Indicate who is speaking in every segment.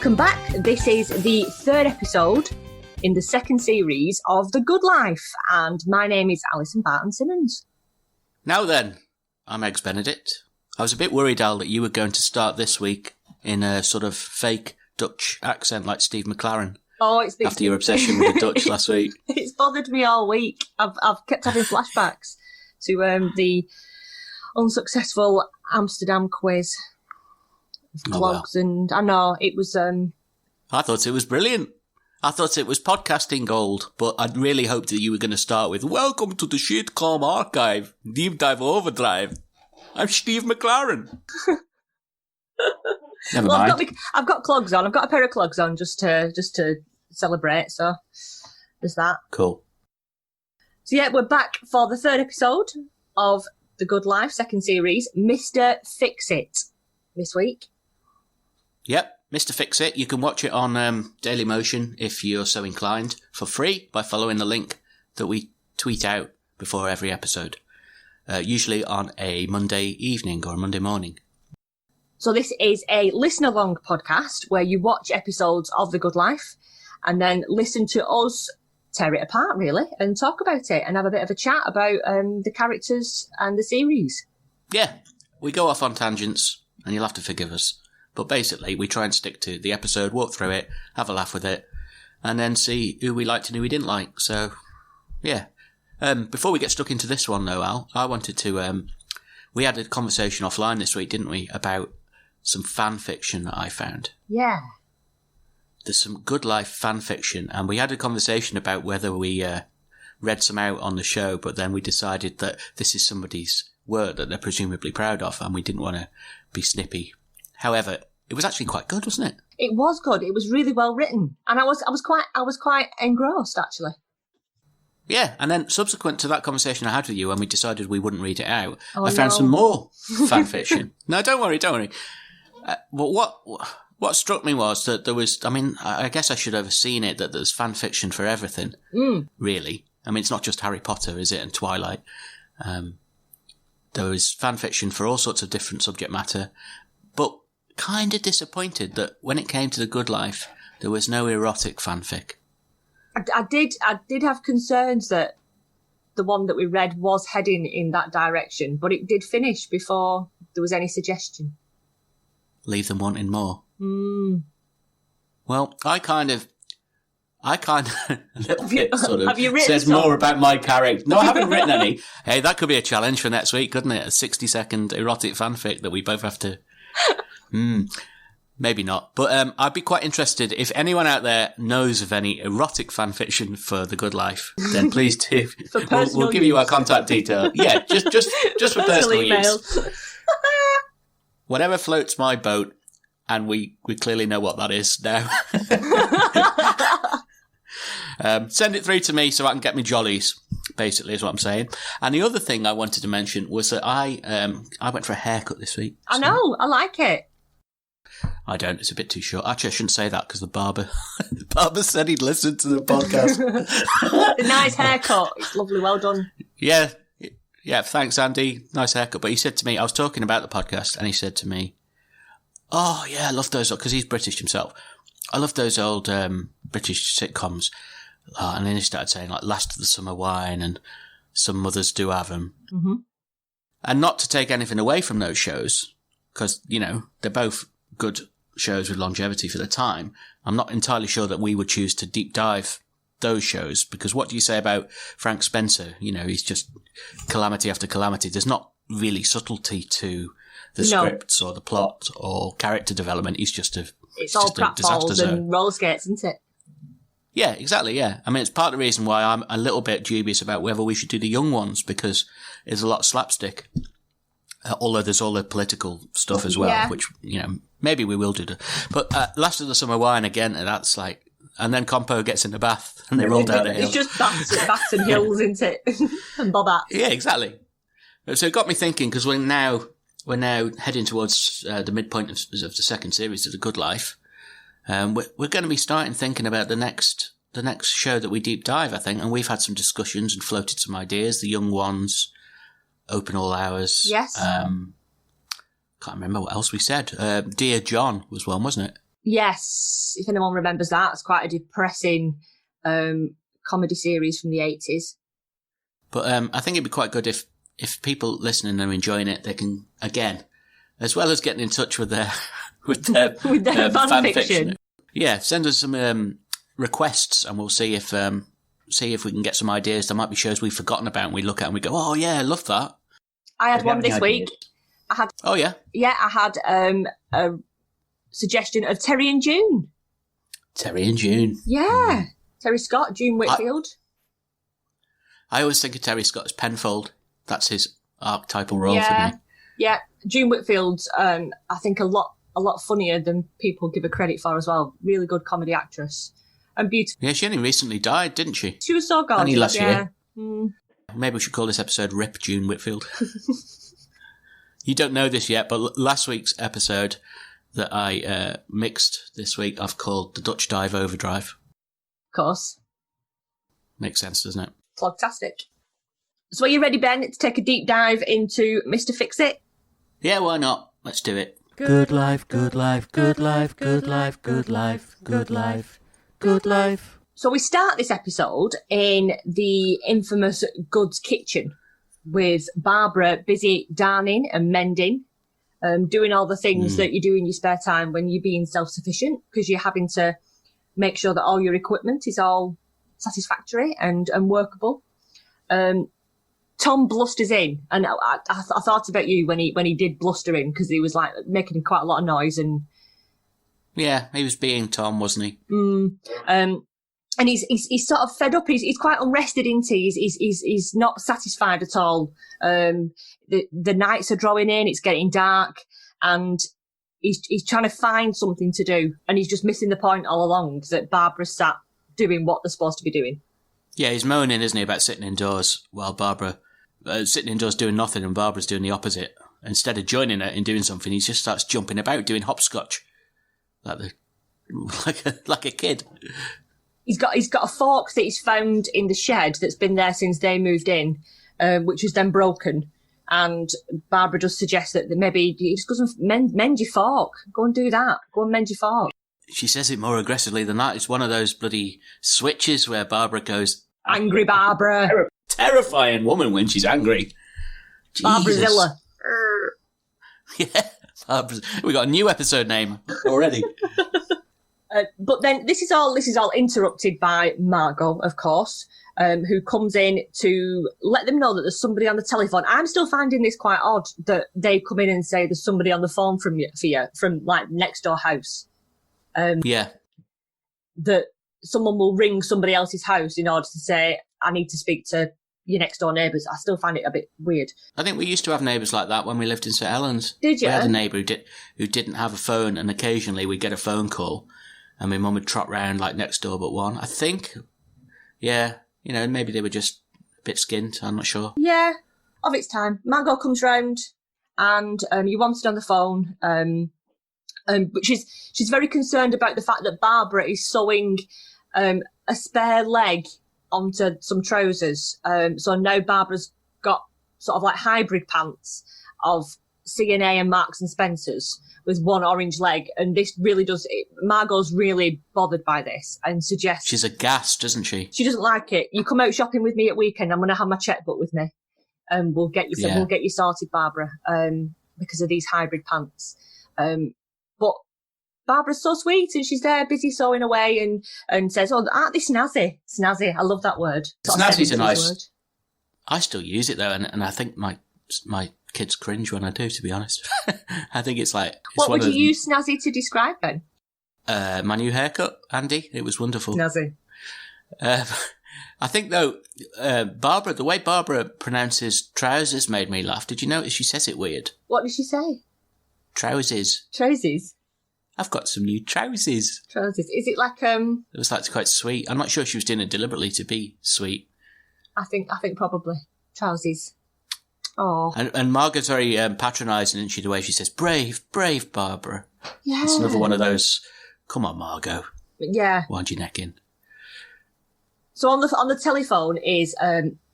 Speaker 1: Welcome back. This is the third episode in the second series of The Good Life, and my name is Alison Barton-Simmons.
Speaker 2: Now then, I'm Eggs Benedict. I was a bit worried, Al, that you were going to start this week in a sort of fake Dutch accent like Steve McLaren.
Speaker 1: Oh, it's been...
Speaker 2: After your obsession with the Dutch last week.
Speaker 1: It's bothered me all week. I've kept having flashbacks to the unsuccessful Amsterdam quiz. Vlogs, and I know it was.
Speaker 2: I thought it was brilliant. I thought it was podcasting gold, but I'd really hoped that you were going to start with "Welcome to the Sitcom Archive, Deep Dive Overdrive. I'm Steve McLaren." Never mind.
Speaker 1: I've got clogs on. I've got a pair of clogs on just to celebrate. So there's that.
Speaker 2: Cool.
Speaker 1: So yeah, we're back for the third episode of The Good Life, second series, Mr. Fix-It, this week.
Speaker 2: Yep, Mr. Fix-It. You can watch it on Dailymotion if you're so inclined for free by following the link that we tweet out before every episode, usually on a Monday evening or a Monday morning.
Speaker 1: So this is a listen-along podcast where you watch episodes of The Good Life and then listen to us tear it apart, really, and talk about it and have a bit of a chat about the characters and the series.
Speaker 2: Yeah, we go off on tangents and you'll have to forgive us. But basically, we try and stick to the episode, walk through it, have a laugh with it, and then see who we liked and who we didn't like. So, yeah. Before we get stuck into this one, though, Al, I wanted to... we had a conversation offline this week, didn't we, about some fan fiction that I found.
Speaker 1: Yeah.
Speaker 2: There's some Good Life fan fiction, and we had a conversation about whether we read some out on the show, but then we decided that this is somebody's work that they're presumably proud of, and we didn't want to be snippy. However, it was actually quite good, wasn't it?
Speaker 1: It was good. It was really well written, and I was quite engrossed, actually.
Speaker 2: Yeah, and then subsequent to that conversation I had with you when we decided we wouldn't read it out, I found some more fan fiction. No, don't worry. But what struck me was that there was, I mean, I guess I should have seen it, that there's fan fiction for everything, really. I mean, it's not just Harry Potter, is it, and Twilight. There was fan fiction for all sorts of different subject matter, but kind of disappointed that when it came to The Good Life, there was no erotic fanfic.
Speaker 1: I did have concerns that the one that we read was heading in that direction, but it did finish before there was any suggestion.
Speaker 2: Leave them wanting more. Well, I kind of a little bit sort of says some? More about my character. No, I haven't written any. Hey, that could be a challenge for next week, couldn't it? A 60-second erotic fanfic that we both have to... Maybe not. But I'd be quite interested if anyone out there knows of any erotic fan fiction for The Good Life, then please do. We'll give you our contact detail. Yeah, just for personal use. Whatever floats my boat, and we clearly know what that is now. Send it through to me so I can get me jollies, basically, is what I'm saying. And the other thing I wanted to mention was that I went for a haircut this week.
Speaker 1: I know, I like it.
Speaker 2: I don't, it's a bit too short. Actually, I shouldn't say that because the barber said he'd listen to the podcast.
Speaker 1: Nice haircut. It's lovely, well done.
Speaker 2: Yeah, thanks, Andy. Nice haircut. But he said to me, I was talking about the podcast, and he said to me, "Oh, yeah, I love those," because he's British himself. "I love those old British sitcoms." And then he started saying, like, Last of the Summer Wine, and Some Mothers Do Have 'Em. Mm-hmm. And not to take anything away from those shows, because, you know, they're both good shows with longevity for the time. I'm not entirely sure that we would choose to deep dive those shows, because what do you say about Frank Spencer? You know, he's just calamity after calamity. There's not really subtlety to the scripts or the plot or character development. He's just
Speaker 1: it's all pratfalls and roller skates, isn't it?
Speaker 2: Yeah, exactly, yeah. I mean, it's part of the reason why I'm a little bit dubious about whether we should do the young ones, because there's a lot of slapstick. Although there's all the political stuff as well, which, you know, maybe we will do. But Last of the Summer Wine, again, that's like... And then Compo gets in the bath and they roll down a hill.
Speaker 1: It's just baths and hills, isn't it? And Bob.
Speaker 2: Yeah, exactly. So it got me thinking, because we're now heading towards the midpoint of the second series of The Good Life. We're going to be starting thinking about the next show that we deep dive, I think. And we've had some discussions and floated some ideas. The Young Ones, Open All Hours.
Speaker 1: Yes.
Speaker 2: Can't remember what else we said. Dear John was one, wasn't it?
Speaker 1: Yes, if anyone remembers that, it's quite a depressing comedy series from the 80s.
Speaker 2: But I think it'd be quite good if people listening are enjoying it, they can, again, as well as getting in touch with their with their fan fiction. Yeah, send us some requests, and we'll see if we can get some ideas. There might be shows we've forgotten about, and we look at and we go, "Oh yeah, I love that."
Speaker 1: I had one this week.
Speaker 2: Oh yeah,
Speaker 1: I had a suggestion of Terry and June.
Speaker 2: Terry and June.
Speaker 1: Yeah, Terry Scott, June Whitfield.
Speaker 2: I always think of Terry Scott as Penfold. That's his archetypal role for me.
Speaker 1: Yeah, June Whitfield's, I think, a lot funnier than people give her credit for as well. Really good comedy actress. And beautiful.
Speaker 2: Yeah, she only recently died, didn't she?
Speaker 1: She was so gorgeous.
Speaker 2: Only last year. Maybe we should call this episode Rip June Whitfield. You don't know this yet, but last week's episode that I mixed this week, I've called The Dutch Dive Overdrive.
Speaker 1: Of course.
Speaker 2: Makes sense, doesn't it?
Speaker 1: Fantastic. So are you ready, Ben, to take a deep dive into Mr. Fix-It?
Speaker 2: Yeah, why not? Let's do it.
Speaker 3: Good life, good life, good life, good life, good life, good life, good life.
Speaker 1: So we start this episode in the infamous goods kitchen with Barbara busy darning and mending, doing all the things that you do in your spare time when you're being self-sufficient, because you're having to make sure that all your equipment is all satisfactory and workable. Tom blusters in, and I thought about you when he did bluster in, because he was like making quite a lot of noise. And
Speaker 2: yeah, he was being Tom, wasn't he?
Speaker 1: And he's sort of fed up. He's quite unrested, isn't he? He's not satisfied at all. The nights are drawing in. It's getting dark, and he's trying to find something to do, and he's just missing the point all along that Barbara's sat doing what they're supposed to be doing.
Speaker 2: Yeah, he's moaning, isn't he, about sitting indoors while Barbara sitting indoors doing nothing, and Barbara's doing the opposite. Instead of joining her in doing something, he just starts jumping about doing hopscotch, like a kid.
Speaker 1: He's got a fork that he's found in the shed that's been there since they moved in, which was then broken. And Barbara does suggest that maybe he just goes and mend your fork. Go and do that. Go and mend your fork.
Speaker 2: She says it more aggressively than that. It's one of those bloody switches where Barbara goes...
Speaker 1: Angry Barbara.
Speaker 2: Terrifying woman when she's angry.
Speaker 1: Barbara-zilla.
Speaker 2: Yeah, we got a new episode name already.
Speaker 1: But then this is all interrupted by Margot, of course, who comes in to let them know that there's somebody on the telephone. I'm still finding this quite odd that they come in and say there's somebody on the phone for you from like next door house.
Speaker 2: Yeah.
Speaker 1: That someone will ring somebody else's house in order to say, I need to speak to your next door neighbours. I still find it a bit weird.
Speaker 2: I think we used to have neighbours like that when we lived in St Helens.
Speaker 1: Did you?
Speaker 2: We had a neighbour who didn't have a phone, and occasionally we'd get a phone call, and my mum would trot round like next door but one. I think, yeah, maybe they were just a bit skint. I'm not sure.
Speaker 1: Yeah, of its time. Margot comes round, and you wanted on the phone. But she's very concerned about the fact that Barbara is sewing a spare leg onto some trousers. So now Barbara's got sort of like hybrid pants of C&A and Marks and Spencer's with one orange leg. And this really Margot's really bothered by this and suggests...
Speaker 2: She's aghast, isn't she?
Speaker 1: She doesn't like it. You come out shopping with me at weekend, I'm going to have my checkbook with me. And we'll get you sorted, Barbara, because of these hybrid pants. But Barbara's so sweet, and she's there busy sewing away and says, oh, aren't they snazzy? Snazzy, I love that word.
Speaker 2: Snazzy's a nice word. I still use it, though, and I think my kids cringe when I do, to be honest. I think it's like...
Speaker 1: What would you use snazzy to describe, then?
Speaker 2: My new haircut, Andy. It was wonderful.
Speaker 1: Snazzy.
Speaker 2: I think, though, Barbara, the way Barbara pronounces trousers made me laugh. Did you notice she says it weird?
Speaker 1: What did she say?
Speaker 2: Trousers.
Speaker 1: Trousers?
Speaker 2: I've got some new trousers.
Speaker 1: Trousers. Is it like
Speaker 2: It was like quite sweet. I'm not sure she was doing it deliberately to be sweet.
Speaker 1: I think probably trousers. Oh.
Speaker 2: And Margot's very patronising, isn't she? The way she says, "Brave, brave Barbara."
Speaker 1: Yeah.
Speaker 2: It's another one of those. Come on, Margot.
Speaker 1: Yeah.
Speaker 2: Wind your neck in.
Speaker 1: So on the telephone is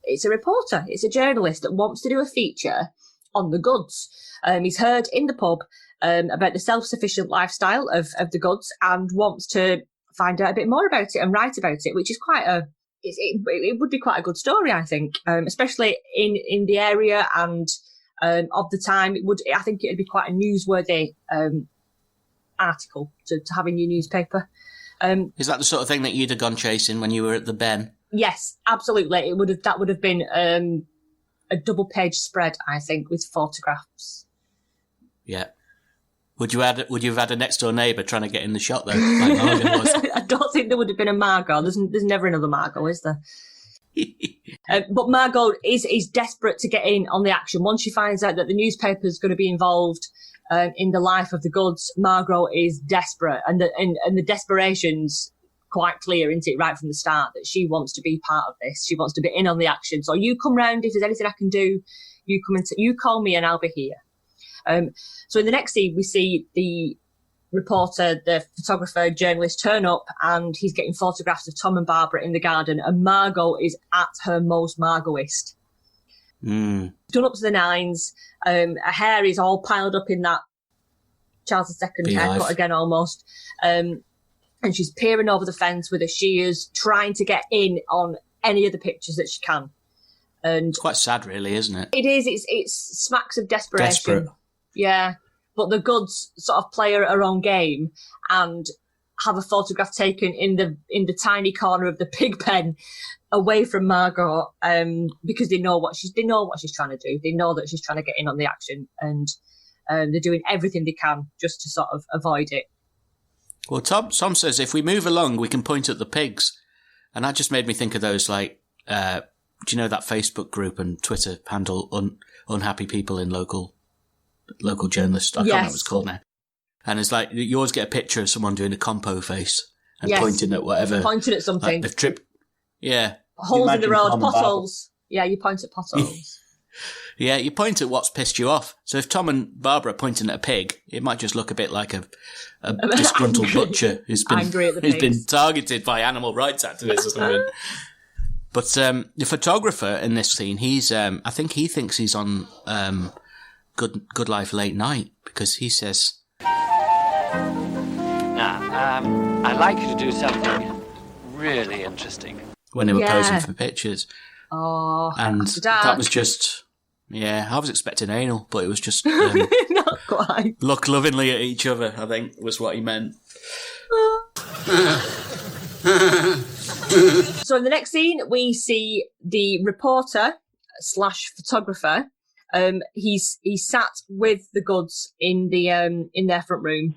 Speaker 1: it's a reporter. It's a journalist that wants to do a feature on the goods. He's heard in the pub about the self-sufficient lifestyle of the goods and wants to find out a bit more about it and write about it, which is it would be quite a good story, I think, especially in the area and of the time. I think it'd be quite a newsworthy article to have in your newspaper.
Speaker 2: Is that the sort of thing that you'd have gone chasing when you were at the Ben?
Speaker 1: Yes, absolutely. That would have been a double-page spread, I think, with photographs.
Speaker 2: Yeah. Would you have had a next-door neighbour trying to get in the shot, though? Like Margot was?
Speaker 1: I don't think there would have been a Margot. There's never another Margot, is there? But Margot is desperate to get in on the action. Once she finds out that the newspaper's going to be involved in the life of the goods, Margot is desperate, and the desperation's quite clear, isn't it, right from the start, that she wants to be part of this. She wants to be in on the action. So you come round, if there's anything I can do, you come and you call me and I'll be here. So in the next scene, we see the reporter, the photographer, journalist turn up, and he's getting photographs of Tom and Barbara in the garden, and Margot is at her most Margotist. Done up to the nines. Her hair is all piled up in that Charles II haircut again, almost. And she's peering over the fence with her shears, trying to get in on any of the pictures that she can. And
Speaker 2: it's quite sad, really, isn't it?
Speaker 1: It is. It's smacks of desperation.
Speaker 2: Desperate.
Speaker 1: Yeah. But the goods sort of play her own game and have a photograph taken in the tiny corner of the pig pen away from Margot, because they know what she's trying to do. They know that she's trying to get in on the action, and they're doing everything they can just to sort of avoid it.
Speaker 2: Well, Tom says if we move along, we can point at the pigs. And that just made me think of those, like, do you know that Facebook group and Twitter handle, unhappy people in local journalists? I can't remember what it's called now. And it's like, you always get a picture of someone doing a compo face and pointing at whatever.
Speaker 1: Pointing at something.
Speaker 2: Like they've tripped. Yeah.
Speaker 1: Holes in the road, potholes. Yeah, you point at potholes.
Speaker 2: Yeah, you point at what's pissed you off. So if Tom and Barbara are pointing at a pig, it might just look a bit like a disgruntled butcher who's been targeted by animal rights activists or something. But the photographer in this scene, I think he thinks he's on Good Life Late Night, because he says,
Speaker 4: "Now, I'd like you to do something really interesting."
Speaker 2: When they were posing for pictures.
Speaker 1: Oh,
Speaker 2: and that was just, I was expecting anal, but it was just
Speaker 1: not quite.
Speaker 2: Look lovingly at each other, I think, was what he meant.
Speaker 1: So in the next scene, we see the reporter / photographer. He's sat with the goods in their front room,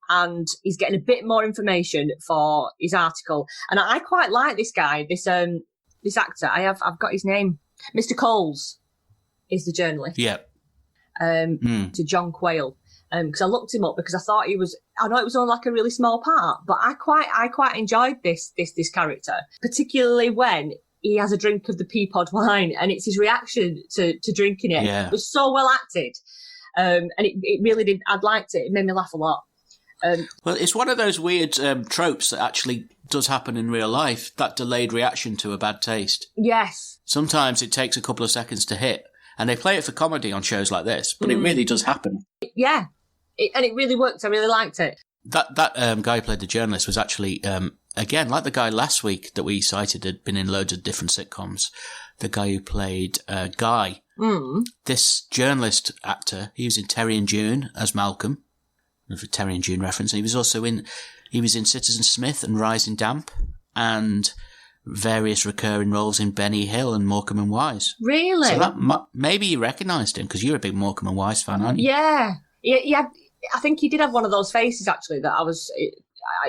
Speaker 1: and he's getting a bit more information for his article. And I quite like this guy, this actor. I've got his name. Mr. Coles is the journalist.
Speaker 2: Yeah.
Speaker 1: To John Quayle. Because I looked him up because I thought I know it was only like a really small part, but I quite enjoyed this character, particularly when he has a drink of the Peapod wine, and it's his reaction to drinking it.
Speaker 2: Yeah.
Speaker 1: It was so well acted. And it really did. I'd liked it. It made me laugh a lot.
Speaker 2: Well, it's one of those weird tropes that actually does happen in real life, that delayed reaction to a bad taste.
Speaker 1: Yes. Sometimes
Speaker 2: it takes a couple of seconds to hit, and they play it for comedy on shows like this, but it really does happen.
Speaker 1: Yeah. And it really worked. I really liked it.
Speaker 2: That guy who played the journalist was actually, again, like the guy last week that we cited, had been in loads of different sitcoms. The guy who played Guy. This journalist actor, he was in Terry and June as Malcolm. A Terry and June reference. He was also in Citizen Smith and Rising Damp, and various recurring roles in Benny Hill and Morecambe and Wise.
Speaker 1: Really?
Speaker 2: So that maybe you recognised him, because you're a big Morecambe and Wise fan, aren't you?
Speaker 1: Yeah. I think he did have one of those faces, actually, that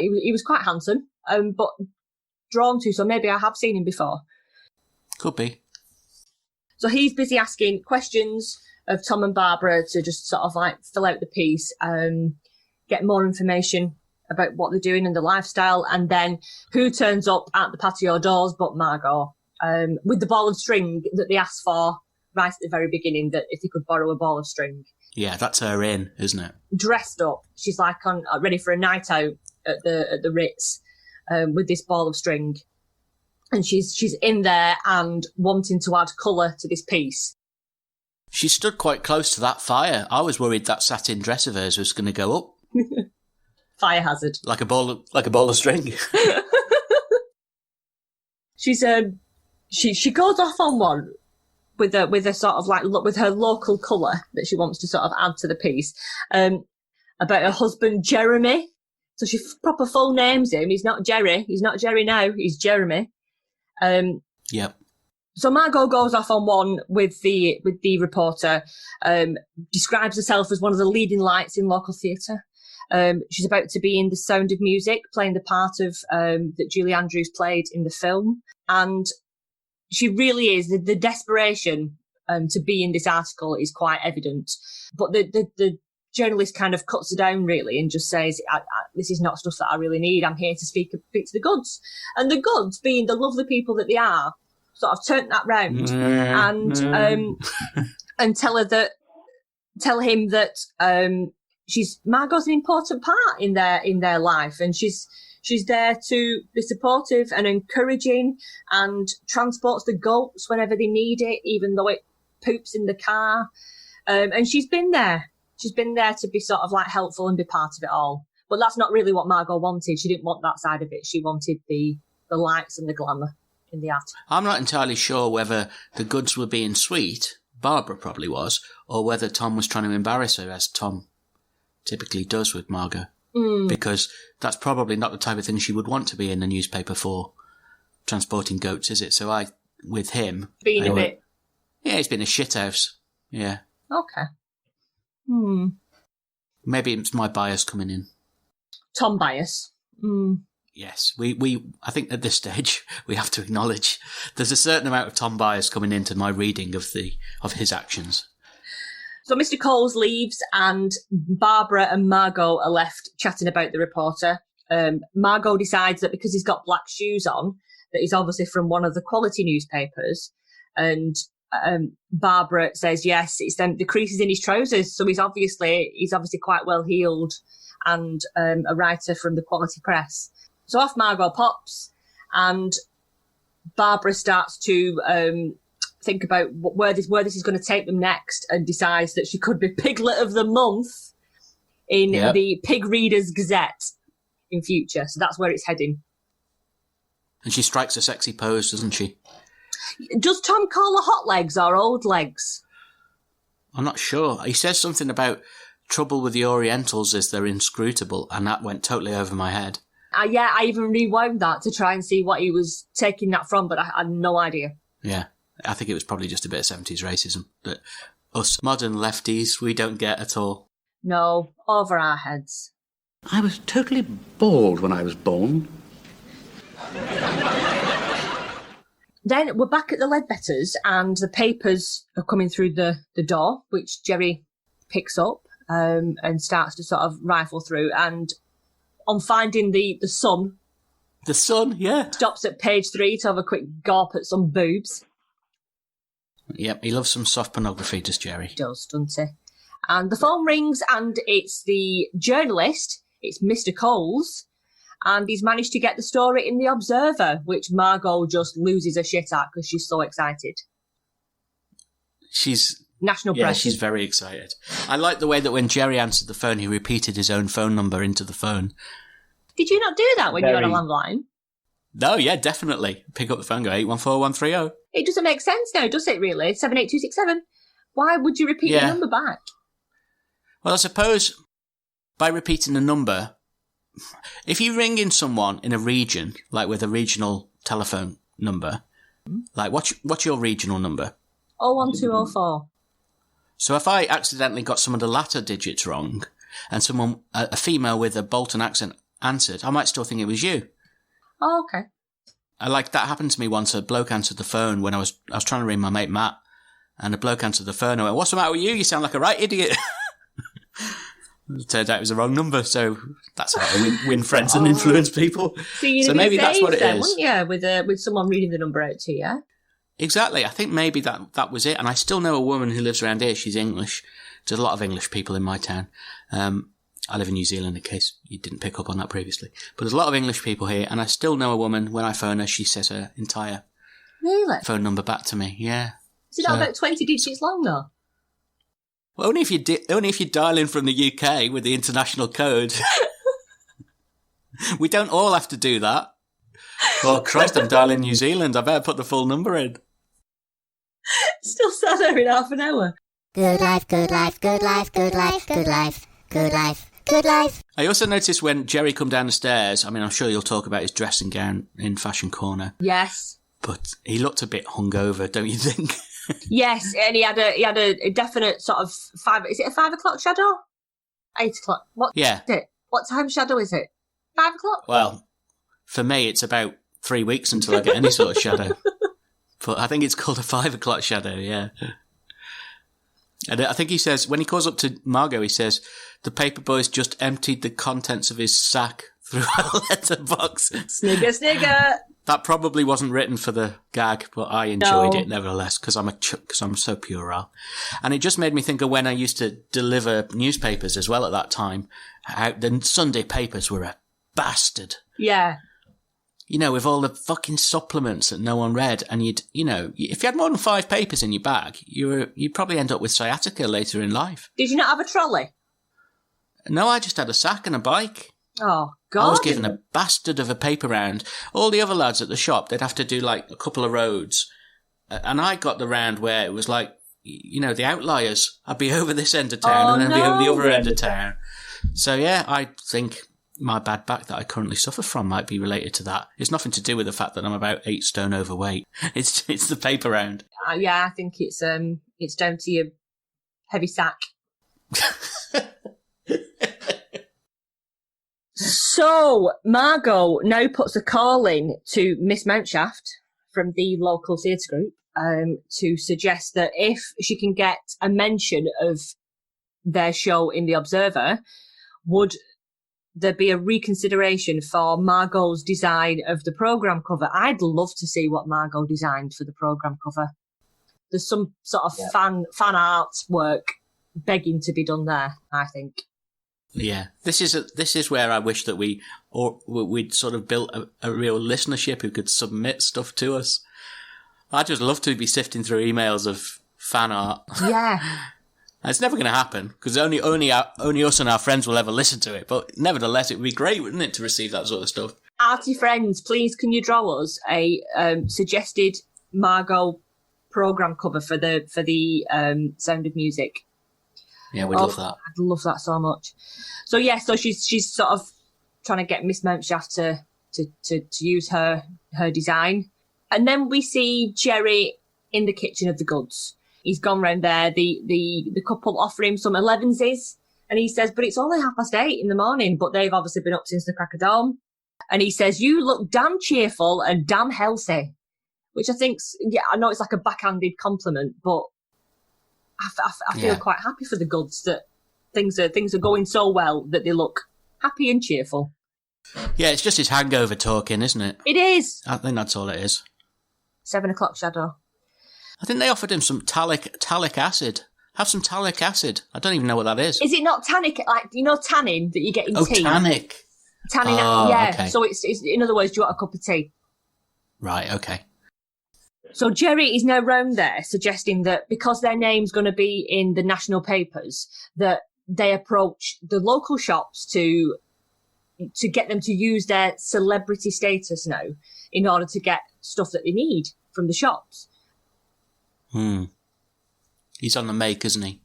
Speaker 1: he was quite handsome, but drawn to, so maybe I have seen him before.
Speaker 2: Could be.
Speaker 1: So he's busy asking questions of Tom and Barbara to just sort of like fill out the piece, get more information about what they're doing and the lifestyle, and then who turns up at the patio doors but Margot, with the ball of string that they asked for right at the very beginning, that if they could borrow a ball of string.
Speaker 2: Yeah, that's her in, isn't it?
Speaker 1: Dressed up. She's like ready for a night out at the Ritz, with this ball of string. And she's in there and wanting to add colour to this piece.
Speaker 2: She stood quite close to that fire. I was worried that satin dress of hers was going to go up.
Speaker 1: Fire hazard.
Speaker 2: Like a ball of string.
Speaker 1: She's she goes off on one with a sort of like with her local colour that she wants to sort of add to the piece, about her husband Jeremy. So she proper full names him. He's not Jerry. He's not Jerry now. He's Jeremy.
Speaker 2: Yep.
Speaker 1: So Margot goes off on one with the reporter, describes herself as one of the leading lights in local theatre. She's about to be in The Sound of Music, playing the part of that Julie Andrews played in the film. And she really is. The desperation to be in this article is quite evident. But the journalist kind of cuts her down, really, and just says, this is not stuff that I really need. I'm here to speak to the goods. And the goods, being the lovely people that they are, sort of turned that round and tell him that Margot's an important part in their life, and she's there to be supportive and encouraging, and transports the goats whenever they need it, even though it poops in the car. And she's been there. She's been there to be sort of like helpful and be part of it all. But that's not really what Margot wanted. She didn't want that side of it. She wanted the lights and the glamour in the article.
Speaker 2: I'm not entirely sure whether the goods were being sweet, Barbara probably was, or whether Tom was trying to embarrass her, as Tom typically does with Margot. Because that's probably not the type of thing she would want to be in the newspaper for, transporting goats, is it? So with him...
Speaker 1: Being a bit...
Speaker 2: Yeah, he's been a shithouse. Yeah.
Speaker 1: Okay.
Speaker 2: Maybe it's my bias coming in.
Speaker 1: Tom bias.
Speaker 2: Yes, I think at this stage we have to acknowledge there's a certain amount of Tom bias coming into my reading of his actions.
Speaker 1: So Mr. Coles leaves, and Barbara and Margot are left chatting about the reporter. Margot decides that because he's got black shoes on, that he's obviously from one of the quality newspapers, and Barbara says yes, it's the creases in his trousers, so he's obviously quite well heeled, and a writer from the quality press. So off Margot pops, and Barbara starts to think about where this is going to take them next, and decides that she could be Piglet of the Month in the Pig Readers Gazette in future. So that's where it's heading.
Speaker 2: And she strikes a sexy pose, doesn't she?
Speaker 1: Does Tom call her hot legs or old legs?
Speaker 2: I'm not sure. He says something about trouble with the Orientals is they're inscrutable, and that went totally over my head.
Speaker 1: I even rewound that to try and see what he was taking that from, but I had no idea.
Speaker 2: Yeah, I think it was probably just a bit of 70s racism that us modern lefties, we don't get at all.
Speaker 1: No, over our heads.
Speaker 5: I was totally bald when I was born.
Speaker 1: Then we're back at the Ledbetters, and the papers are coming through the door, which Jerry picks up and starts to sort of rifle through. And on finding the Sun...
Speaker 2: The Sun, yeah.
Speaker 1: Stops at page 3 to have a quick gawp at some boobs.
Speaker 2: Yep, he loves some soft pornography, does Jerry?
Speaker 1: He does, doesn't he? And the phone rings, and it's the journalist, it's Mr. Coles, and he's managed to get the story in the Observer, which Margot just loses her shit at because she's so excited.
Speaker 2: She's...
Speaker 1: National
Speaker 2: yeah,
Speaker 1: press.
Speaker 2: She's very excited. I like the way that when Jerry answered the phone, he repeated his own phone number into the phone.
Speaker 1: Did you not do that when you were on a landline?
Speaker 2: No, yeah, definitely. Pick up the phone, go 814130.
Speaker 1: It doesn't make sense now, does it, really? 78267. Why would you repeat your number back?
Speaker 2: Well, I suppose by repeating the number, if you ring in someone in a region, like with a regional telephone number, like what's your regional number?
Speaker 1: 01204.
Speaker 2: So if I accidentally got some of the latter digits wrong, and someone, a female with a Bolton accent, answered, I might still think it was you.
Speaker 1: Oh, okay.
Speaker 2: Like that happened to me once. A bloke answered the phone when I was trying to ring my mate Matt, and a bloke answered the phone. I went, "What's the matter with you? You sound like a right idiot." It turned out it was the wrong number, so that's how I win friends and influence people.
Speaker 1: So
Speaker 2: maybe that's what it
Speaker 1: then,
Speaker 2: is.
Speaker 1: Wouldn't you, with someone reading the number out to you?
Speaker 2: Exactly. I think maybe that was it. And I still know a woman who lives around here. She's English. There's a lot of English people in my town. I live in New Zealand, in case you didn't pick up on that previously. But there's a lot of English people here, and I still know a woman, when I phone her, she says her entire
Speaker 1: really?
Speaker 2: phone number back to me. Yeah.
Speaker 1: Is it not about 20 digits long, though?
Speaker 2: Well, only if you dial in from the UK with the international code. We don't all have to do that. Oh, Christ, I'm dialing New Zealand. I better put the full number in.
Speaker 1: Still sat there in half an hour.
Speaker 3: Good life, good life, good life, good life, good life, good life, good life.
Speaker 2: I also noticed when Jerry come down the stairs, I mean, I'm sure you'll talk about his dressing gown in Fashion Corner.
Speaker 1: Yes.
Speaker 2: But he looked a bit hungover, don't you think?
Speaker 1: Yes, and he had a definite sort of 5... Is it a 5 o'clock shadow? 8 o'clock? What?
Speaker 2: Yeah.
Speaker 1: Is it? What time shadow is it? 5 o'clock?
Speaker 2: Well, for me, it's about 3 weeks until I get any sort of shadow. But I think it's called a 5 o'clock shadow, yeah. And I think he says, when he calls up to Margot, he says, the paper boy's just emptied the contents of his sack through a letterbox.
Speaker 1: Snigger, snigger.
Speaker 2: That probably wasn't written for the gag, but I enjoyed it nevertheless because I'm so puerile. And it just made me think of when I used to deliver newspapers as well at that time. How the Sunday papers were a bastard.
Speaker 1: Yeah.
Speaker 2: You know, with all the fucking supplements that no one read, and if you had more than 5 papers in your bag, you'd probably end up with sciatica later in life.
Speaker 1: Did you not have a trolley?
Speaker 2: No, I just had a sack and a bike.
Speaker 1: Oh, God.
Speaker 2: I was given a bastard of a paper round. All the other lads at the shop, they'd have to do like a couple of roads. And I got the round where it was like, the outliers. I'd be over this end of town and then be over the other end of town. So yeah, I think my bad back that I currently suffer from might be related to that. It's nothing to do with the fact that I'm about 8 stone overweight. It's the paper round.
Speaker 1: Yeah, I think it's down to your heavy sack. So, Margot now puts a call in to Miss Mountchaft from the local theatre group to suggest that if she can get a mention of their show in The Observer, would there be a reconsideration for Margot's design of the programme cover? I'd love to see what Margot designed for the programme cover. There's some sort of fan art work begging to be done there, I think.
Speaker 2: Yeah, this is where I wish that we'd sort of built a real listenership who could submit stuff to us. I'd just love to be sifting through emails of fan art.
Speaker 1: Yeah.
Speaker 2: It's never going to happen because only us and our friends will ever listen to it. But nevertheless, it would be great, wouldn't it, to receive that sort of stuff?
Speaker 1: Arty friends, please can you draw us a suggested Margot programme cover for the Sound of Music?
Speaker 2: Yeah, we'd love that.
Speaker 1: I'd love that so much. So yeah, so she's sort of trying to get Miss Mountchaft to use her design. And then we see Jerry in the kitchen of the goods. He's gone round there. The couple offer him some 11s, and he says, but it's only 8:30 in the morning, but they've obviously been up since the crack of dawn. And he says, you look damn cheerful and damn healthy, which I think's, I know it's like a backhanded compliment, but I feel quite happy for the goods that things are going so well that they look happy and cheerful.
Speaker 2: Yeah, it's just his hangover talking, isn't it?
Speaker 1: It is.
Speaker 2: I think that's all it is.
Speaker 1: 7 o'clock shadow.
Speaker 2: I think they offered him some talc acid. Have some talc acid. I don't even know what that is.
Speaker 1: Is it not tannic? Like, tannin that you get in tea?
Speaker 2: Oh, tannic.
Speaker 1: Tannin, yeah. Okay. So it's in other words, do you want a cup of tea?
Speaker 2: Right. Okay.
Speaker 1: So Jerry is now round there suggesting that because their name's going to be in the national papers, that they approach the local shops to get them to use their celebrity status now in order to get stuff that they need from the shops.
Speaker 2: He's on the make, isn't he?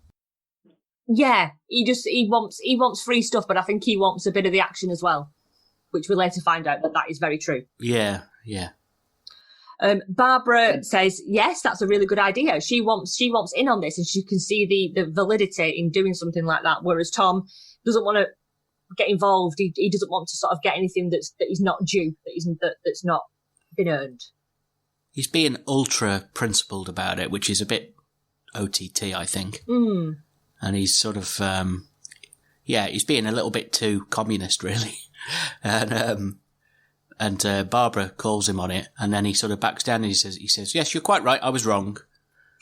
Speaker 1: Yeah, he wants free stuff, but I think he wants a bit of the action as well, which we'll later find out that is very true.
Speaker 2: Yeah.
Speaker 1: Barbara says, yes, that's a really good idea. She wants in on this, and she can see the validity in doing something like that, whereas Tom doesn't want to get involved. He doesn't want to sort of get anything that is not due, that's not been earned.
Speaker 2: He's being ultra principled about it, which is a bit OTT, I think. And he's sort of, he's being a little bit too communist, really. And Barbara calls him on it, and then he sort of backs down and he says, yes, you're quite right, I was wrong.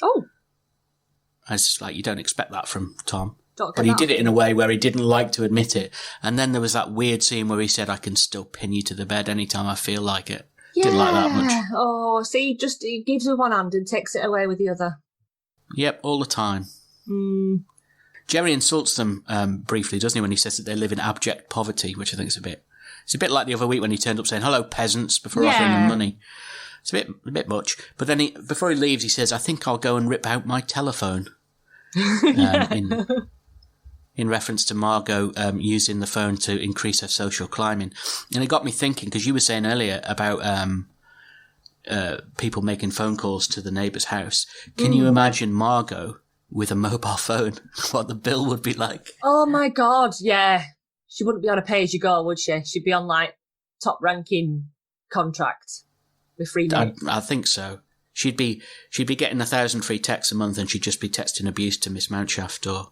Speaker 1: Oh.
Speaker 2: And it's just like, you don't expect that from Tom. But he did it in a way where he didn't like to admit it. And then there was that weird scene where he said, I can still pin you to the bed anytime I feel like it.
Speaker 1: Yeah.
Speaker 2: Didn't like that much.
Speaker 1: Oh, see, he gives with one hand and takes it away with the other.
Speaker 2: Yep, all the time. Jerry insults them briefly, doesn't he, when he says that they live in abject poverty, which I think is it's a bit like the other week when he turned up saying, "Hello, peasants," before offering them money. It's a bit much. But then before he leaves, he says, "I think I'll go and rip out my telephone." In reference to Margot using the phone to increase her social climbing. And it got me thinking, because you were saying earlier about people making phone calls to the neighbour's house. Can you imagine Margot with a mobile phone? What the bill would be like?
Speaker 1: Oh my God, yeah. She wouldn't be on a pay-as-you-go, would she? She'd be on, like, top-ranking contract with free minutes.
Speaker 2: I think so. She'd be getting 1,000 free texts a month, and she'd just be texting abuse to Miss Mountchaft, or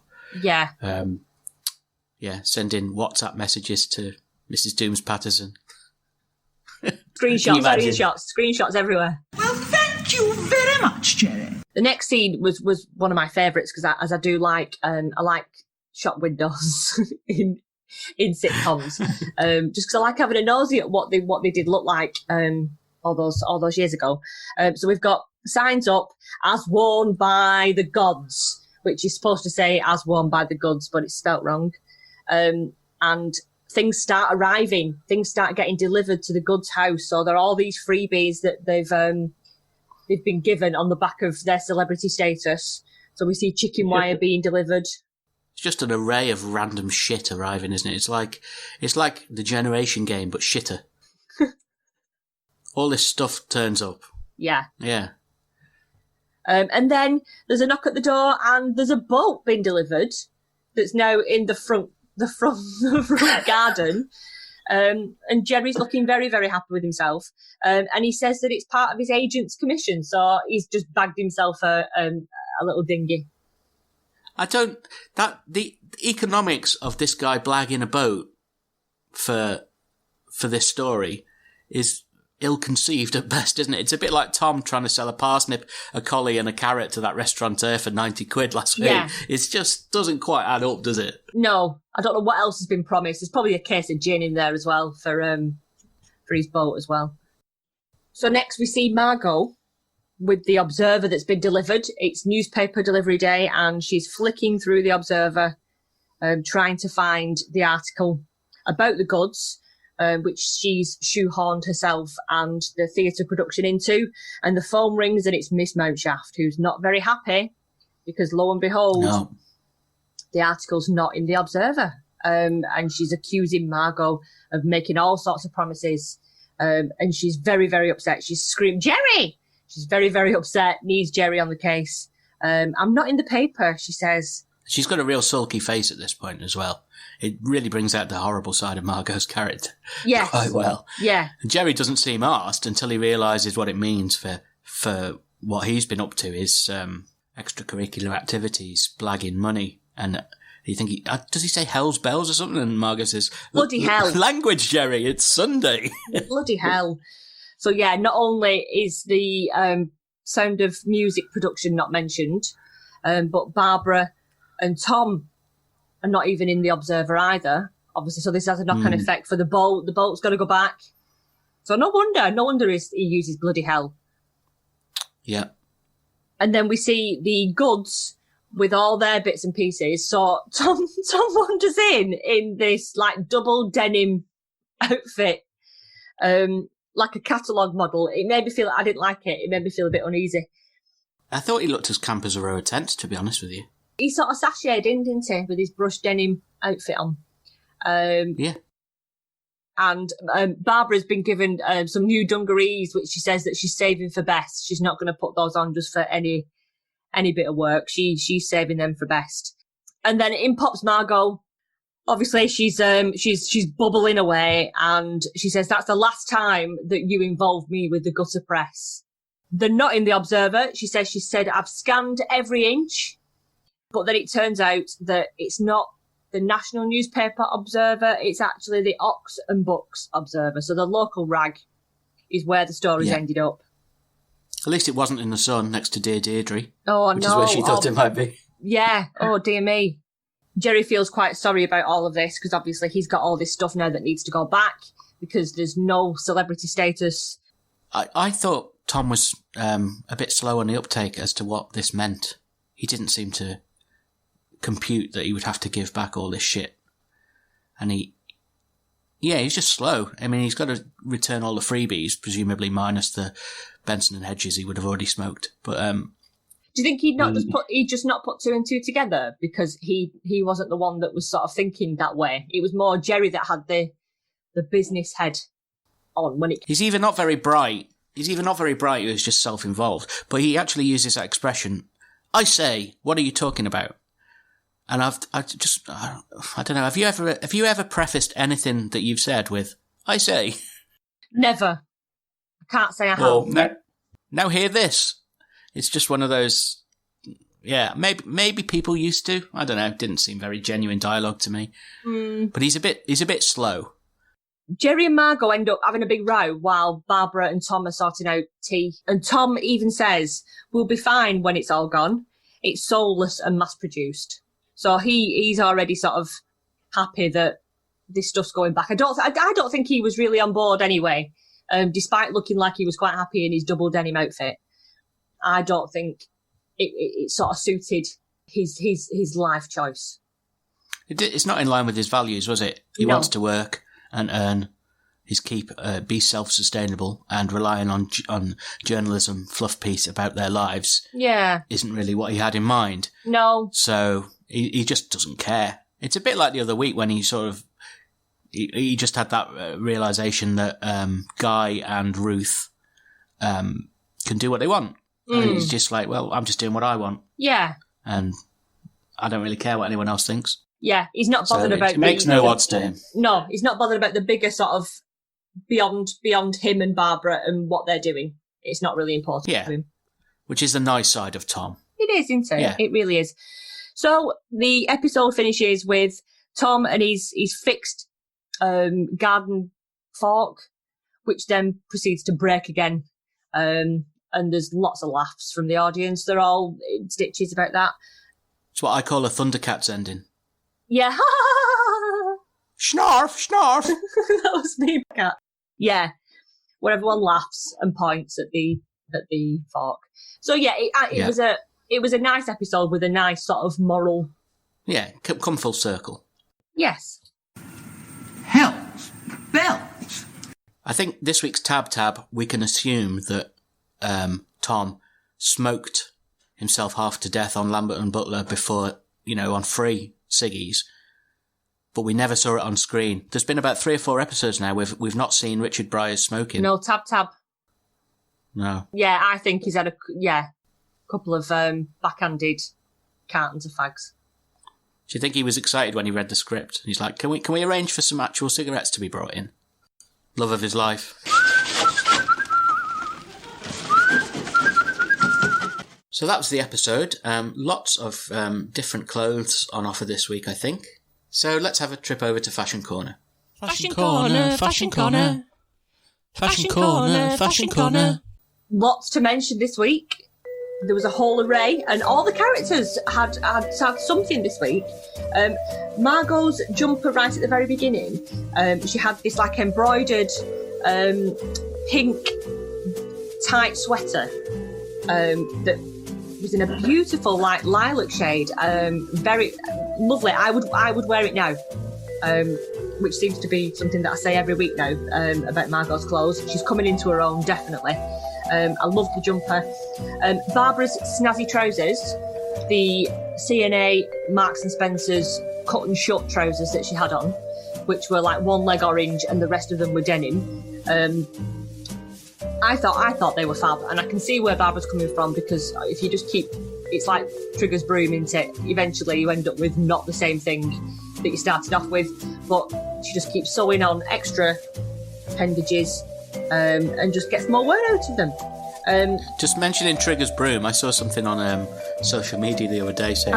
Speaker 2: sending WhatsApp messages to Mrs. Dooms Patterson.
Speaker 1: Screenshots everywhere.
Speaker 6: Well, thank you very much, Jerry.
Speaker 1: The next scene was one of my favourites, because I do like I like shop windows in sitcoms, just because I like having a nosy at what they did look like all those years ago. So we've got signs up, "As worn by the gods," which is supposed to say "as worn by the goods," but it's spelt wrong. And things start arriving. Things start getting delivered to the goods house. So there are all these freebies that they've been given on the back of their celebrity status. So we see chicken wire being delivered.
Speaker 2: It's just an array of random shit arriving, isn't it? It's like the Generation game, but shitter. All this stuff turns up.
Speaker 1: Yeah.
Speaker 2: Yeah.
Speaker 1: And then there's a knock at the door, and there's a boat being delivered that's now in the front garden. And Jerry's looking very, very happy with himself. And he says that it's part of his agent's commission, so he's just bagged himself a little dinghy.
Speaker 2: The economics of this guy blagging a boat for this story is ill-conceived at best, isn't it? It's a bit like Tom trying to sell a parsnip, a collie and a carrot to that restaurateur for 90 quid last week. It just doesn't quite add up, does it?
Speaker 1: No, I don't know what else has been promised. There's probably a case of gin in there as well for his boat as well. So next we see Margot with the Observer that's been delivered. It's newspaper delivery day, and she's flicking through the Observer, trying to find the article about the goods, which she's shoehorned herself and the theatre production into. And the phone rings, and it's Miss Mountchaft, who's not very happy because, lo and behold, the article's not in the Observer. And she's accusing Margot of making all sorts of promises. And she's very, very upset. She's screaming, "Jerry!" She's very, very upset, needs Jerry on the case. "I'm not in the paper," she says.
Speaker 2: She's got a real sulky face at this point as well. It really brings out the horrible side of Margot's character quite well.
Speaker 1: Yeah.
Speaker 2: And Jerry doesn't seem arsed until he realises what it means for what he's been up to, his extracurricular activities, blagging money. And you think, does he say hell's bells or something? And Margot says,
Speaker 1: "Bloody hell.
Speaker 2: Language, Jerry, it's Sunday."
Speaker 1: Bloody hell. So yeah, not only is the Sound of Music production not mentioned, but Barbara and Tom are not even in the Observer either, obviously. So this has a knock-on effect for the boat. The boat's got to go back. So no wonder he uses bloody hell.
Speaker 2: Yeah.
Speaker 1: And then we see the goods with all their bits and pieces. So Tom wanders in this like double denim outfit, like a catalogue model. It made me feel, I didn't like it. It made me feel a bit uneasy. I
Speaker 2: thought he looked as camp as a row of tents, to be honest with you.
Speaker 1: He sort of sashayed in, didn't he, with his brushed denim outfit on.
Speaker 2: Yeah.
Speaker 1: And Barbara's been given some new dungarees, which she says that she's saving for best. She's not going to put those on just for any bit of work. She's saving them for best. And then in pops Margot. Obviously, she's bubbling away, and she says, "That's the last time that you involved me with the gutter press." They're not in the Observer. She said, "I've scanned every inch." But then it turns out that it's not the national newspaper Observer, it's actually the Ox and Bucks Observer. So the local rag is where the story's ended up.
Speaker 2: At least it wasn't in the Sun next to Dear Deirdre.
Speaker 1: Oh,
Speaker 2: which is where she thought it might be.
Speaker 1: Yeah. Oh, dear me. Jerry feels quite sorry about all of this because obviously he's got all this stuff now that needs to go back because there's no celebrity status.
Speaker 2: I thought Tom was a bit slow on the uptake as to what this meant. He didn't seem to compute that he would have to give back all this shit. And he's just slow. I mean, he's got to return all the freebies, presumably minus the Benson and Hedges he would have already smoked. But do
Speaker 1: you think he'd not just not put two and two together because he wasn't the one that was sort of thinking that way? It was more Jerry that had the business head on when it.
Speaker 2: He's either not very bright. He's either not very bright or he's just self-involved. But he actually uses that expression. I say, what are you talking about? And I don't know. Have you ever prefaced anything that you've said with "I say"?
Speaker 1: Never. I can't say I have.
Speaker 2: Well, now hear this. It's just one of those. Yeah, maybe people used to. I don't know. It didn't seem very genuine dialogue to me. But he's a bit slow.
Speaker 1: Jerry and Margot end up having a big row while Barbara and Tom are sorting out tea. And Tom even says, "We'll be fine when it's all gone. It's soulless and mass-produced." So he's already sort of happy that this stuff's going back. I don't think he was really on board anyway, despite looking like he was quite happy in his double denim outfit. I don't think it sort of suited his life choice.
Speaker 2: It's not in line with his values, was it? He wants to work and earn his keep, be self-sustainable, and relying on journalism fluff piece about their lives.
Speaker 1: Yeah,
Speaker 2: isn't really what he had in mind.
Speaker 1: No.
Speaker 2: So he just doesn't care. It's a bit like the other week when he sort of he just had that realization that Guy and Ruth can do what they want. And he's just like, well, I'm just doing what I want.
Speaker 1: Yeah.
Speaker 2: And I don't really care what anyone else thinks.
Speaker 1: Yeah, he's not bothered about.
Speaker 2: It makes no odds to him.
Speaker 1: No, he's not bothered about the bigger sort of beyond him and Barbara and what they're doing. It's not really important to him.
Speaker 2: Which is the nice side of Tom.
Speaker 1: It is, isn't it?
Speaker 2: Yeah.
Speaker 1: It really is. So the episode finishes with Tom and his fixed garden fork, which then proceeds to break again. And there's lots of laughs from the audience. They're all in stitches about that.
Speaker 2: It's what I call a Thundercats ending.
Speaker 1: Yeah.
Speaker 2: Snarf, snarf.
Speaker 1: That was me, cat. Yeah. Where everyone laughs and points at the fork. So yeah, it was a nice episode with a nice sort of moral.
Speaker 2: Yeah, come full circle.
Speaker 1: Yes.
Speaker 6: Hells bells.
Speaker 2: I think this week's tab, we can assume that Tom smoked himself half to death on Lambert and Butler before, on free ciggies. But we never saw it on screen. There's been about 3 or 4 episodes now we've not seen Richard Briers smoking.
Speaker 1: No, tab.
Speaker 2: No.
Speaker 1: Yeah, I think he's had a couple of backhanded cartons of fags.
Speaker 2: Do you think he was excited when he read the script? He's like, can we arrange for some actual cigarettes to be brought in? Love of his life. So that was the episode. Lots of different clothes on offer this week, I think. So let's have a trip over to Fashion Corner.
Speaker 3: Fashion Corner, Fashion Corner. Fashion Corner, Fashion Corner.
Speaker 1: Lots to mention this week. There was a whole array, and all the characters had something this week. Margot's jumper right at the very beginning, she had this like embroidered pink tight sweater that was in a beautiful like lilac shade, very lovely. I would wear it now, which seems to be something that I say every week now about Margot's clothes. She's coming into her own, definitely. I love the jumper. Barbara's snazzy trousers, the C&A Marks and Spencer's cut and shut trousers that she had on, which were like one leg orange and the rest of them were denim. I thought they were fab, and I can see where Barbara's coming from, because if you just keep, it's like Trigger's broom, isn't it? Eventually you end up with not the same thing that you started off with, but she just keeps sewing on extra appendages and just gets more wear out of them.
Speaker 2: Just mentioning Trigger's broom, I saw something on social media the other day saying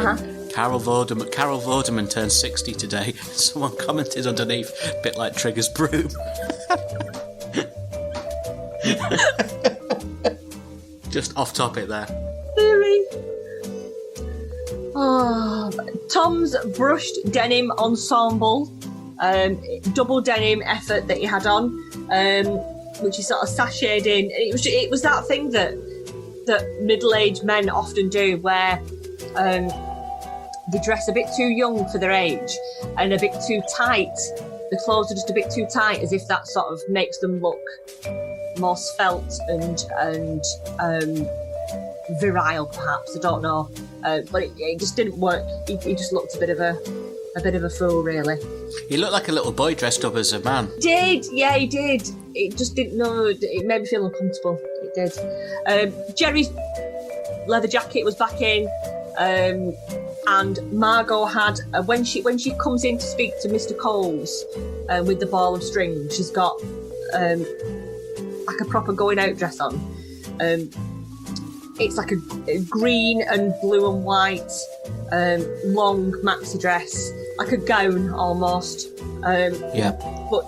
Speaker 2: Carol Vorderman turned 60 today. Someone commented underneath, a bit like Trigger's broom. Just off topic there.
Speaker 1: Theory. Tom's brushed denim ensemble, double denim effort that he had on, which he sort of sashayed in. It was that thing that middle-aged men often do, where they dress a bit too young for their age and a bit too tight. The clothes are just a bit too tight, as if that sort of makes them look more svelte and virile, perhaps. I don't know, but it just didn't work. He just looked a bit of a fool, really.
Speaker 2: He looked like a little boy dressed up as a man.
Speaker 1: Yeah, he did. It just didn't know. It made me feel uncomfortable. It did. Jerry's leather jacket was back in, and Margot had when she comes in to speak to Mr. Coles with the ball of string, she's got like a proper going out dress on. It's like a green and blue and white long maxi dress, like a gown almost. But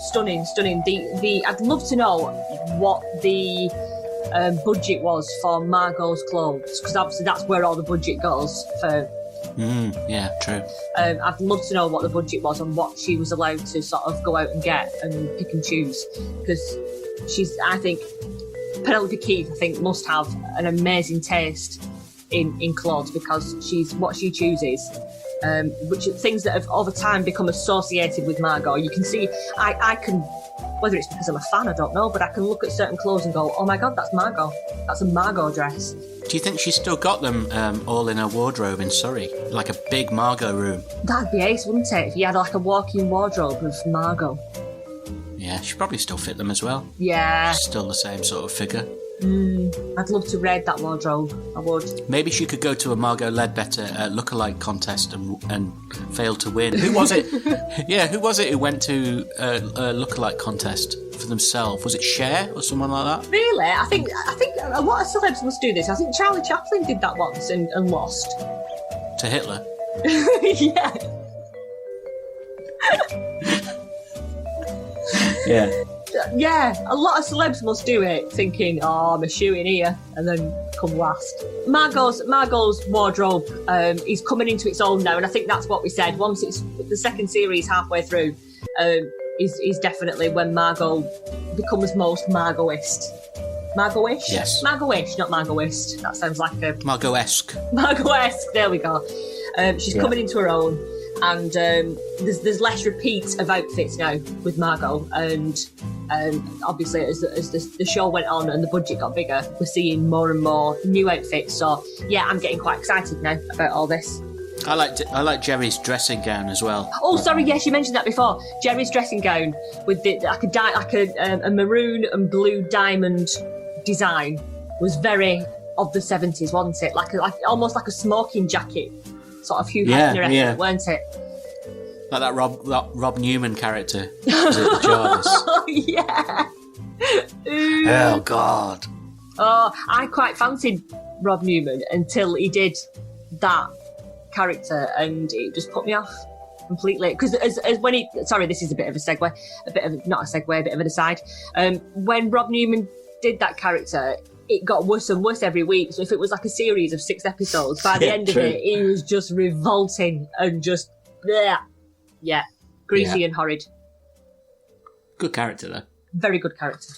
Speaker 1: stunning. I'd love to know what the budget was for Margot's clothes, because obviously that's where all the budget goes for.
Speaker 2: Yeah, true.
Speaker 1: I'd love to know what the budget was and what she was allowed to sort of go out and get and pick and choose, because I think Penelope Keith, must have an amazing taste in clothes, because what she chooses, which are things that have over time become associated with Margot. You can see, I can, whether it's because I'm a fan, I don't know, but I can look at certain clothes and go, oh my God, that's Margot. That's a Margot dress.
Speaker 2: Do you think she's still got them all in her wardrobe in Surrey? Like a big Margot room?
Speaker 1: That'd be ace, wouldn't it? If you had like a walk-in wardrobe of Margot.
Speaker 2: Yeah, she'd probably still fit them as well.
Speaker 1: Yeah.
Speaker 2: Still the same sort of figure.
Speaker 1: I'd love to raid that wardrobe. I would.
Speaker 2: Maybe she could go to a Margot Ledbetter lookalike contest and fail to win. Who was it? Who was it who went to a lookalike contest for themselves? Was it Cher or someone like that?
Speaker 1: Really? I think a lot of celebs must do this. I think Charlie Chaplin did that once and lost.
Speaker 2: To Hitler?
Speaker 1: Yeah.
Speaker 2: Yeah.
Speaker 1: Yeah, a lot of celebs must do it, thinking, oh, I'm a shoe in here, and then come last. Margot's wardrobe is coming into its own now, and I think that's what we said. Once it's the second series halfway through, is definitely when Margot becomes most Margot-ist. Margot-ish?
Speaker 2: Yes.
Speaker 1: Margot-ish, not Margot-ist. That sounds like a...
Speaker 2: Margot-esque.
Speaker 1: Margot-esque, there we go. She's coming into her own. And there's less repeat of outfits now with Margot, and obviously as the show went on and the budget got bigger, we're seeing more and more new outfits. So yeah, I'm getting quite excited now about all this.
Speaker 2: I like Jerry's dressing gown as well.
Speaker 1: Oh, sorry, yes, you mentioned that before. Jerry's dressing gown with a maroon and blue diamond design was very of the 70s, wasn't it? Like almost like a smoking jacket. Sort of Hugh Hefner effort, weren't it?
Speaker 2: Like that Rob Newman character. Was it Jarvis?
Speaker 1: Oh, yeah.
Speaker 2: Oh, God.
Speaker 1: Oh, I quite fancied Rob Newman until he did that character, and it just put me off completely. Because as when he... Sorry, this is a bit of a segue. Not a segue, a bit of an aside. When Rob Newman did that character... It got worse and worse every week. So if it was like a series of 6 episodes, by the end of it, he was just revolting and just, greasy and horrid.
Speaker 2: Good character, though.
Speaker 1: Very good character.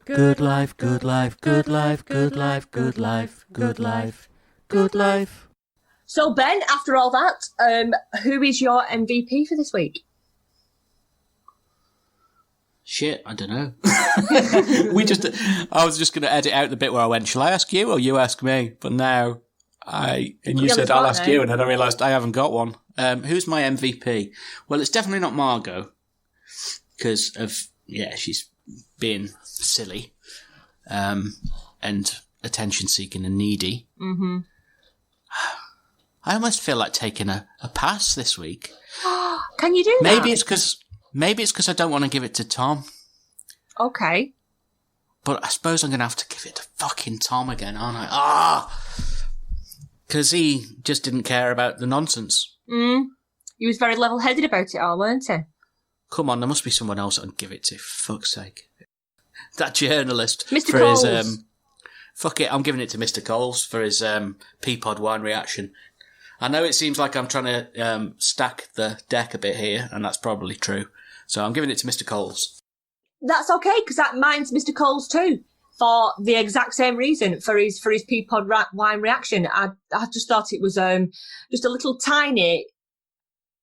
Speaker 3: Good life, good life, good life, good life, good life, good life, good life.
Speaker 1: So Ben, after all that, who is your MVP for this week?
Speaker 2: Shit, I don't know. I was just going to edit out the bit where I went, shall I ask you or you ask me? But now you said I'll ask you, and then I realised I haven't got one. Who's my MVP? Well, it's definitely not Margot, because of, she's being silly, and attention-seeking and needy. Mm-hmm. I almost feel like taking a pass this week.
Speaker 1: Can you do that?
Speaker 2: Maybe it's because I don't want to give it to Tom.
Speaker 1: Okay.
Speaker 2: But I suppose I'm going to have to give it to fucking Tom again, aren't I? Because he just didn't care about the nonsense.
Speaker 1: He was very level-headed about it all, weren't he?
Speaker 2: Come on, there must be someone else I can give it to, for fuck's sake. That journalist.
Speaker 1: Mr.
Speaker 2: For
Speaker 1: Coles.
Speaker 2: his, fuck it, I'm giving it to Mr. Coles for his Peapod wine reaction. I know it seems like I'm trying to stack the deck a bit here, and that's probably true. So I'm giving it to Mr. Coles.
Speaker 1: That's okay, because mine's Mr. Coles too. for the exact same reason, for his Peapod wine reaction. I just thought it was just a little tiny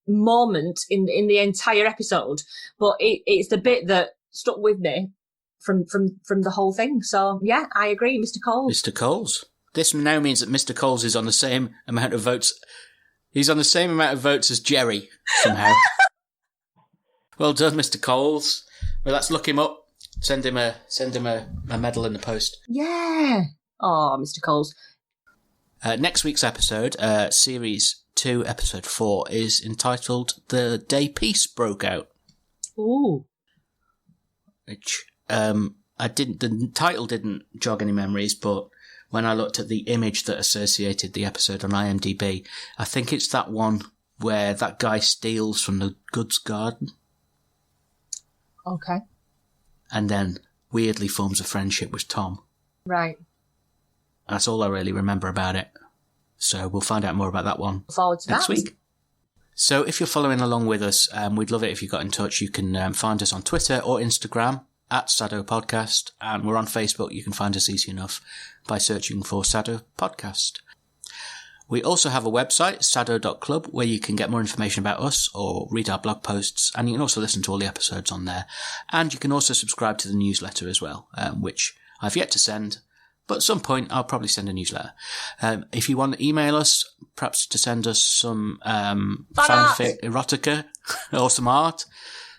Speaker 1: moment in the entire episode, but it's the bit that stuck with me from the whole thing. So yeah, I agree, Mr. Coles.
Speaker 2: Mr. Coles. This now means that Mr. Coles is on the same amount of votes. He's on the same amount of votes as Jerry somehow. Well done, Mr. Coles. Well, let's look him up. Send him a medal in the post.
Speaker 1: Yeah. Oh, Mr. Coles.
Speaker 2: Next week's episode, Series 2, Episode 4, is entitled "The Day Peace Broke Out."
Speaker 1: Ooh.
Speaker 2: Which the title didn't jog any memories, but when I looked at the image that associated the episode on IMDb, I think it's that one where that guy steals from the goods garden.
Speaker 1: Okay.
Speaker 2: And then weirdly forms a friendship with Tom.
Speaker 1: Right.
Speaker 2: That's all I really remember about it. So we'll find out more about that one
Speaker 1: Look forward to
Speaker 2: next
Speaker 1: that.
Speaker 2: week. So if you're following along with us, we'd love it if you got in touch. You can find us on Twitter or Instagram at SADDO Podcast, and we're on Facebook. You can find us easy enough by searching for SADDO Podcast. We also have a website, saddo.club, where you can get more information about us or read our blog posts, and you can also listen to all the episodes on there. And you can also subscribe to the newsletter as well, which I've yet to send, but at some point I'll probably send a newsletter. If you want to email us, perhaps to send us some fanfic erotica or some art,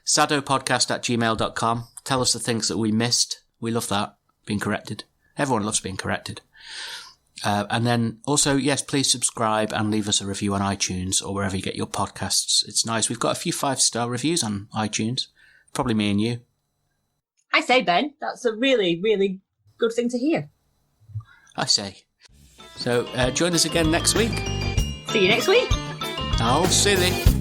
Speaker 2: saddopodcast@gmail.com. Tell us the things that we missed. We love that, being corrected. Everyone loves being corrected. And then also, yes, please subscribe and leave us a review on iTunes or wherever you get your podcasts. It's nice. We've got a few 5-star reviews on iTunes. Probably me and you.
Speaker 1: I say, Ben, that's a really, really good thing to hear.
Speaker 2: I say. So join us again next week.
Speaker 1: See you next week.
Speaker 2: Oh, silly.